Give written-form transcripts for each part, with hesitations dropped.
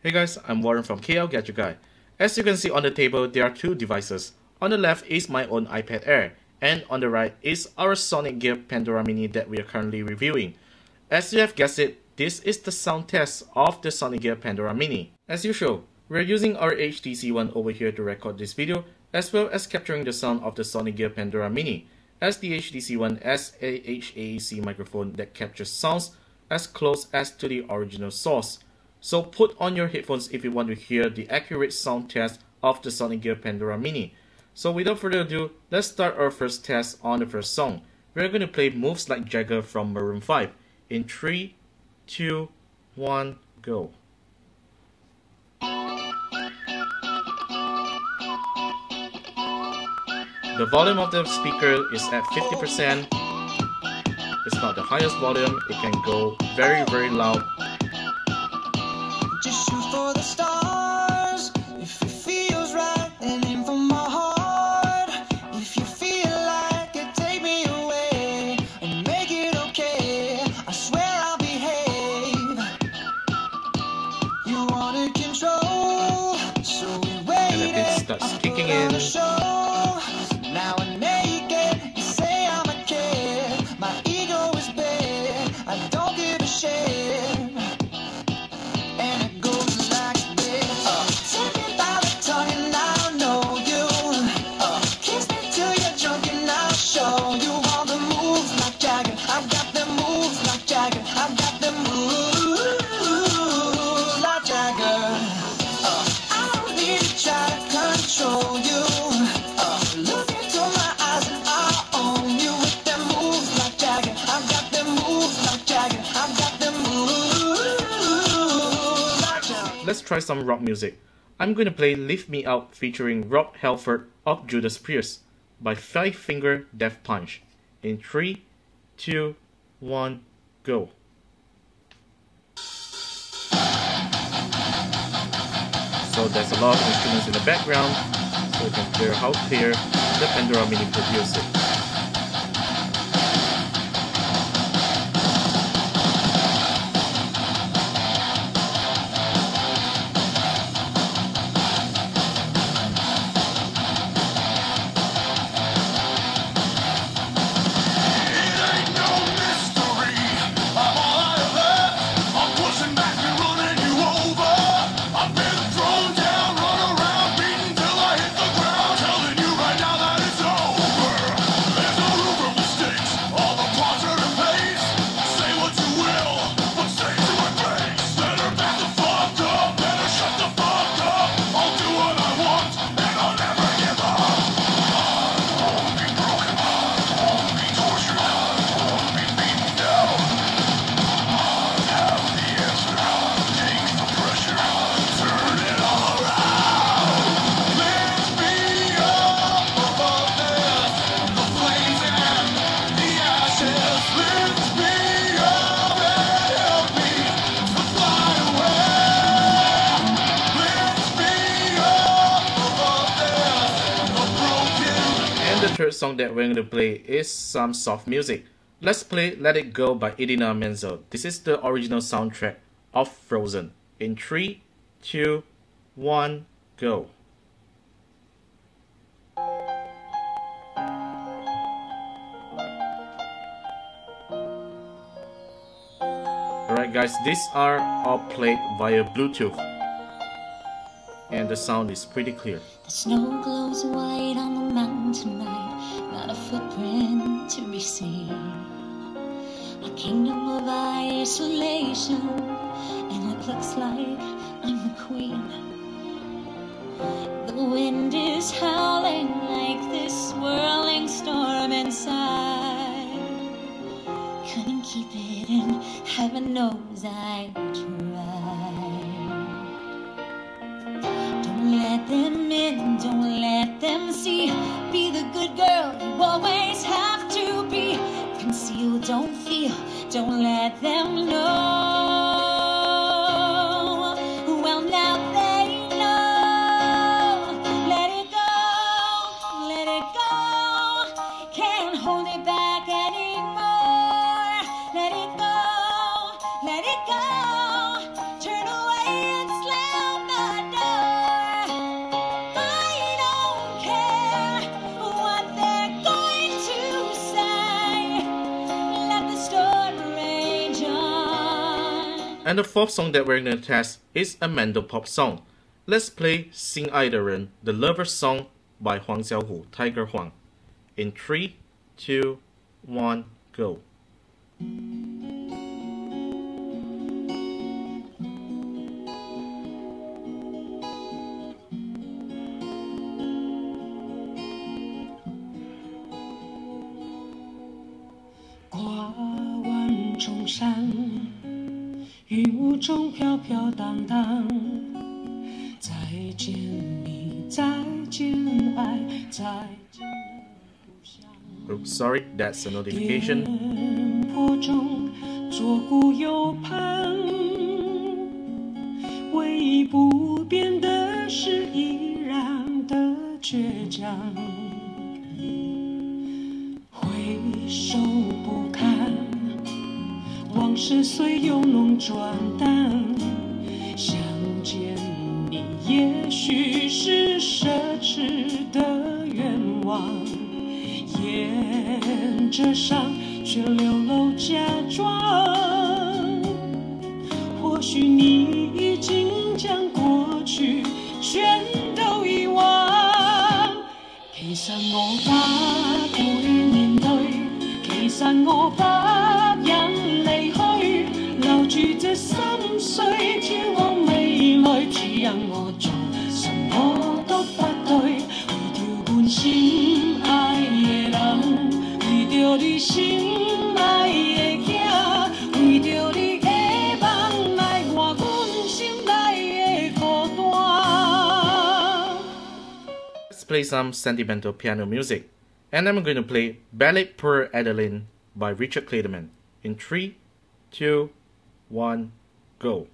Hey guys, I'm Warren from KL Gadget Guy. As you can see on the table, there are two devices. On the left is my own iPad Air, and on the right is our Sonic Gear Pandora Mini that we are currently reviewing. As you have guessed it, this is the sound test of the Sonic Gear Pandora Mini. As usual, we are using our HTC One over here to record this video, as well as capturing the sound of the Sonic Gear Pandora Mini, as the HTC One has a HAAC microphone that captures sounds as close as to the original source. So put on your headphones if you want to hear the accurate sound test of the Sonic Gear Pandora Mini. So without further ado, let's start our first test on the first song. We're going to play Moves Like Jagger from Maroon 5. In 3, 2, 1, go. The volume of the speaker is at 50%. It's not the highest volume, it can go very loud. Just shoot for the stars if it feels right, and aim for my heart. If you feel like it, take me away and make it okay. I swear I'll behave. You wanted control, so we waited. And the beat starts kicking in. Now I make it. You say I'm a kid. My ego is big. I don't give a shit. Let's try some rock music. I'm going to play Lift Me Out featuring Rob Halford of Judas Priest by Five Finger Death Punch. In 3, 2, 1, go. So there's a lot of instruments in the background, so you can hear how clear the Pandora Mini produces it. The third song that we're going to play is some soft music. Let's play Let It Go by Idina Menzel. This is the original soundtrack of Frozen. In 3, 2, 1, go. Alright guys, these are all played via Bluetooth. And the sound is pretty clear. The snow glows white on the mountain tonight, not a footprint to be seen. A kingdom of isolation, and it looks like I'm the queen. The wind is howling like this swirling storm inside. Couldn't keep it in, heaven knows I tried. Let them in, don't let them see. Be the good girl you always have to be. Conceal, don't feel, don't let them know. Well, now they know. Let it go, let it go. Can't hold it back anymore. Let it go, let it go. Turn away and slam. And the fourth song that we're going to test is a Mando pop song. Let's play 心爱的人, the Lover's Song by Huang Xiaohu, Tiger Huang. In 3, 2, 1, go. 挂万重山，云雾中飘飘荡荡。再见你，再见爱，再见故乡。 Oops, sorry, that's a notification. 颠簸中左顾右盼，唯一不变的是依然的倔强。回首不堪，往事随由浓转淡。想见你，也许是奢侈的愿望。沿着伤，却流露假装。或许你已经将過去全都遺忘。其實我不會面對，其實我不忍離去，留住這心碎，眺望未來，只因我做什麼都不對，為條半心愛的人，為着你心愛的囝，為着你的夢來換阮心內的孤單。 Let's play some sentimental piano music. And I'm going to play Ballad per Adeline by Richard Clayderman. In 3, 2, 1, go.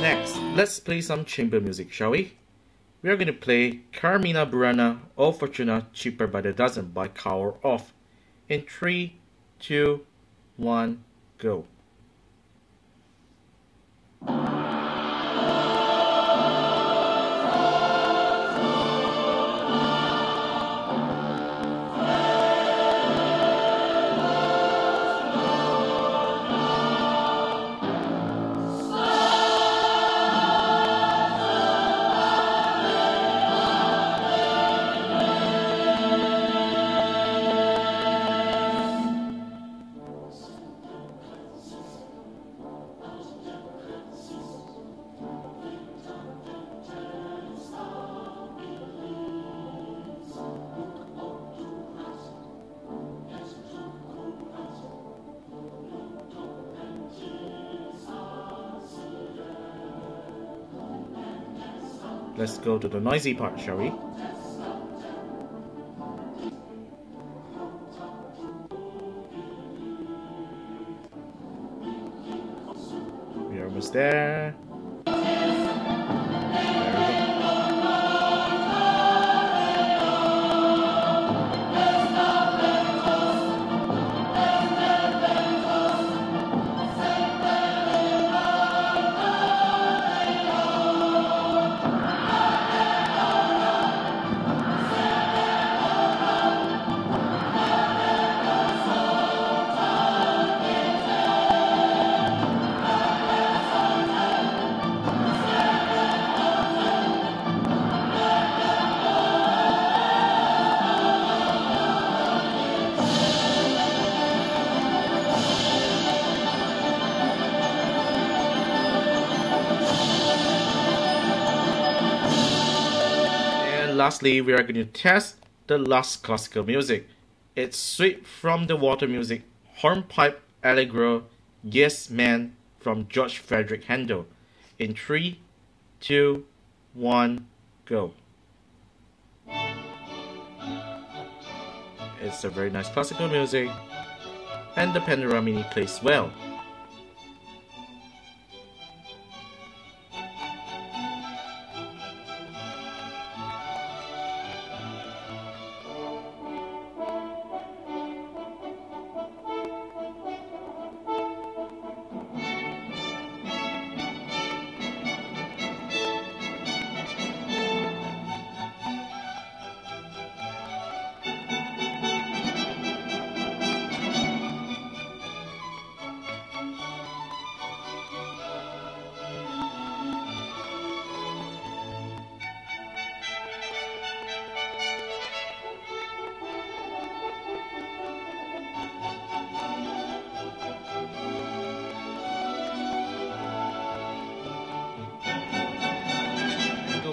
Next, let's play some chamber music, shall we? We are going to play Carmina Burana O Fortuna Cheaper by the Dozen by Cower Off. In 3, 2, 1, go. Let's go to the noisy part, shall we? We're almost there. And lastly, we are going to test the last classical music. It's Sweet from the Water Music, Hornpipe Allegro, Yes Man from George Frederick Handel. In 3, 2, 1, go. It's a very nice classical music, and the Pandora Mini plays well.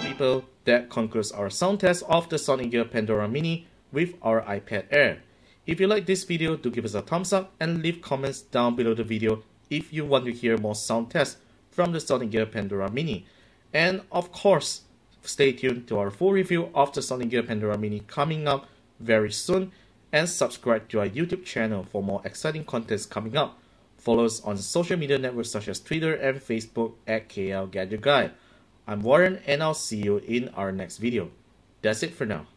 People, that concludes our sound test of the Sonic Gear Pandora Mini with our iPad Air. If you like this video, do give us a thumbs up and leave comments down below the video if you want to hear more sound tests from the Sonic Gear Pandora Mini. And of course, stay tuned to our full review of the Sonic Gear Pandora Mini coming up very soon, and subscribe to our YouTube channel for more exciting contents coming up. Follow us on social media networks such as Twitter and Facebook at KL Gadget Guy. I'm Warren, and I'll see you in our next video. That's it for now.